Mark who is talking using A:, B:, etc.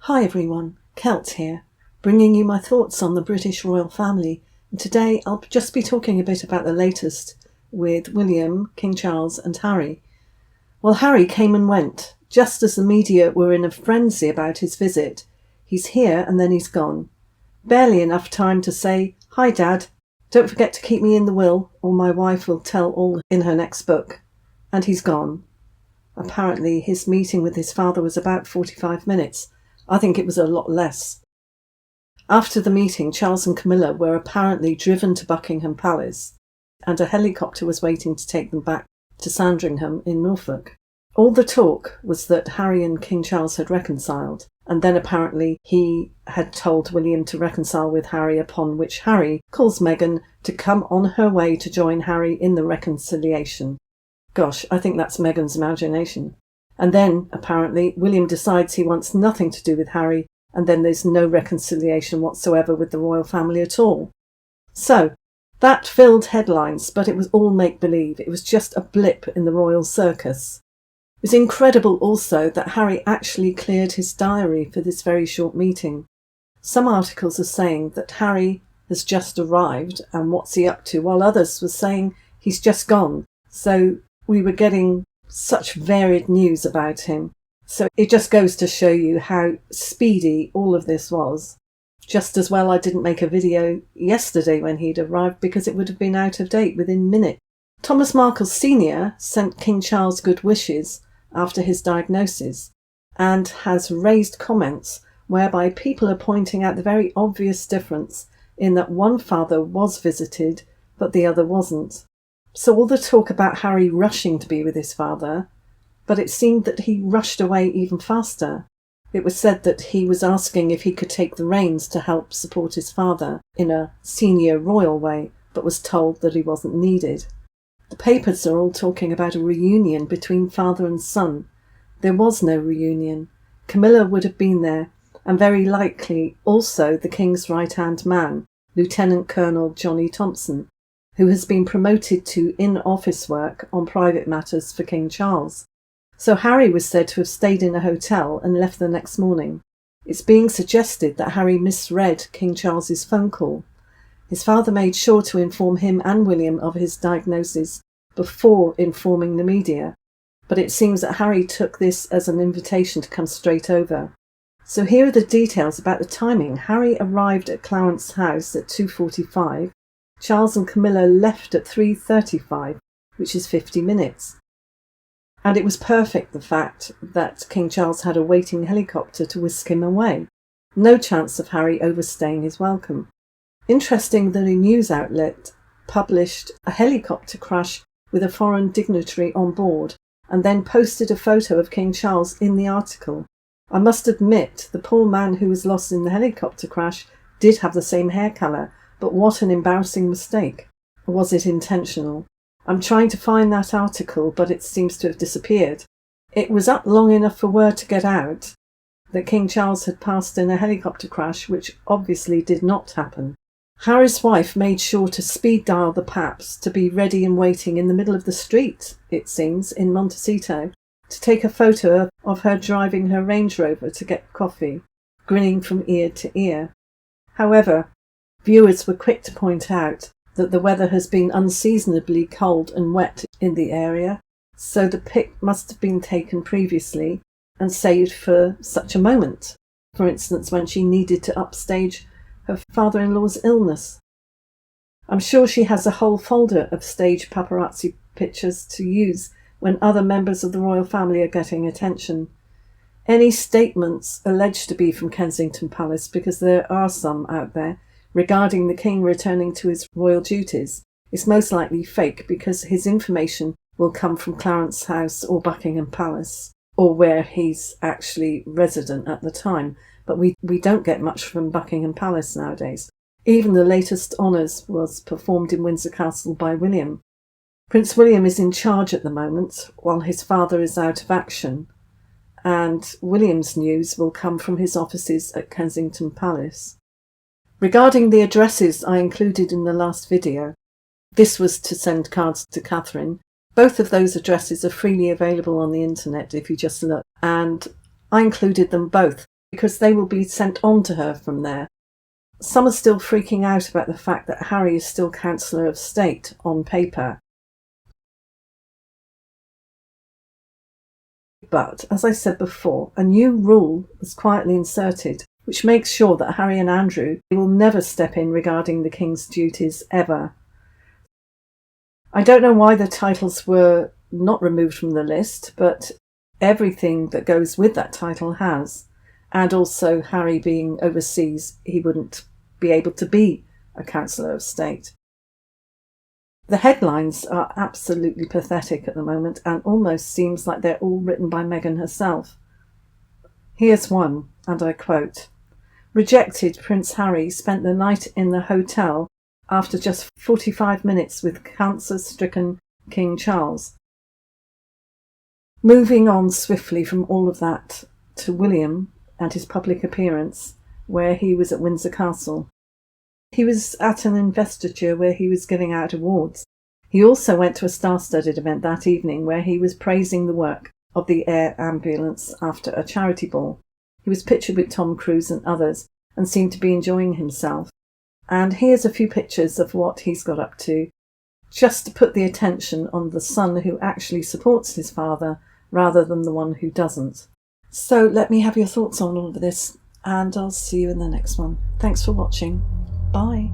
A: Hi everyone, Kelt here, bringing you my thoughts on the British royal family, and today I'll just be talking a bit about the latest with William, King Charles and Harry. Well, Harry came and went, just as the media were in a frenzy about his visit. He's here and then he's gone. Barely enough time to say, "Hi Dad, don't forget to keep me in the will or my wife will tell all in her next book." And he's gone. Apparently his meeting with his father was about 45 minutes. I think it was a lot less. After the meeting, Charles and Camilla were apparently driven to Buckingham Palace, and a helicopter was waiting to take them back to Sandringham in Norfolk. All the talk was that Harry and King Charles had reconciled, and then apparently he had told William to reconcile with Harry, upon which Harry calls Meghan to come on her way to join Harry in the reconciliation. Gosh, I think that's Meghan's imagination. And then, apparently, William decides he wants nothing to do with Harry, and then there's no reconciliation whatsoever with the royal family at all. So, that filled headlines, but it was all make-believe. It was just a blip in the royal circus. It was incredible also that Harry actually cleared his diary for this very short meeting. Some articles are saying that Harry has just arrived and what's he up to, while others were saying he's just gone. So we were getting such varied news about him. So it just goes to show you how speedy all of this was. Just as well I didn't make a video yesterday when he'd arrived, because it would have been out of date within minutes. Thomas Markle Sr. sent King Charles good wishes after his diagnosis and has raised comments whereby people are pointing out the very obvious difference in that one father was visited but the other wasn't. So all the talk about Harry rushing to be with his father, but it seemed that he rushed away even faster. It was said that he was asking if he could take the reins to help support his father in a senior royal way, but was told that he wasn't needed. The papers are all talking about a reunion between father and son. There was no reunion. Camilla would have been there, and very likely also the King's right-hand man, Lieutenant Colonel Johnny Thompson, who has been promoted to in-office work on private matters for King Charles. So Harry was said to have stayed in a hotel and left the next morning. It's being suggested that Harry misread King Charles's phone call. His father made sure to inform him and William of his diagnosis before informing the media, but it seems that Harry took this as an invitation to come straight over. So here are the details about the timing. Harry arrived at Clarence House at 2:45. Charles and Camilla left at 3:35, which is 50 minutes. And it was perfect, the fact that King Charles had a waiting helicopter to whisk him away. No chance of Harry overstaying his welcome. Interesting that a news outlet published a helicopter crash with a foreign dignitary on board and then posted a photo of King Charles in the article. I must admit, the poor man who was lost in the helicopter crash did have the same hair colour, but what an embarrassing mistake. Or was it intentional? I'm trying to find that article, but it seems to have disappeared. It was up long enough for word to get out that King Charles had passed in a helicopter crash, which obviously did not happen. Harry's wife made sure to speed dial the Paps to be ready and waiting in the middle of the street, it seems, in Montecito, to take a photo of her driving her Range Rover to get coffee, grinning from ear to ear. However, viewers were quick to point out that the weather has been unseasonably cold and wet in the area, so the pic must have been taken previously and saved for such a moment. For instance, when she needed to upstage her father-in-law's illness. I'm sure she has a whole folder of stage paparazzi pictures to use when other members of the royal family are getting attention. Any statements alleged to be from Kensington Palace, because there are some out there, regarding the King returning to his royal duties, is most likely fake, because his information will come from Clarence House or Buckingham Palace, or where he's actually resident at the time. But we don't get much from Buckingham Palace nowadays. Even the latest honours was performed in Windsor Castle by William. Prince William is in charge at the moment, while his father is out of action, and William's news will come from his offices at Kensington Palace. Regarding the addresses I included in the last video, this was to send cards to Catherine. Both of those addresses are freely available on the internet if you just look, and I included them both because they will be sent on to her from there. Some are still freaking out about the fact that Harry is still Chancellor of State on paper. But, as I said before, a new rule was quietly inserted, which makes sure that Harry and Andrew will never step in regarding the King's duties ever. I don't know why the titles were not removed from the list, but everything that goes with that title has. And also Harry being overseas, he wouldn't be able to be a Chancellor of State. The headlines are absolutely pathetic at the moment and almost seems like they're all written by Meghan herself. Here's one, and I quote, "Rejected Prince Harry spent the night in the hotel after just 45 minutes with cancer-stricken King Charles." Moving on swiftly from all of that to William and his public appearance, where he was at Windsor Castle. He was at an investiture where he was giving out awards. He also went to a star-studded event that evening where he was praising the work of the air ambulance after a charity ball. He was pictured with Tom Cruise and others and seemed to be enjoying himself. And here's a few pictures of what he's got up to, just to put the attention on the son who actually supports his father rather than the one who doesn't. So let me have your thoughts on all of this, and I'll see you in the next one. Thanks for watching. Bye.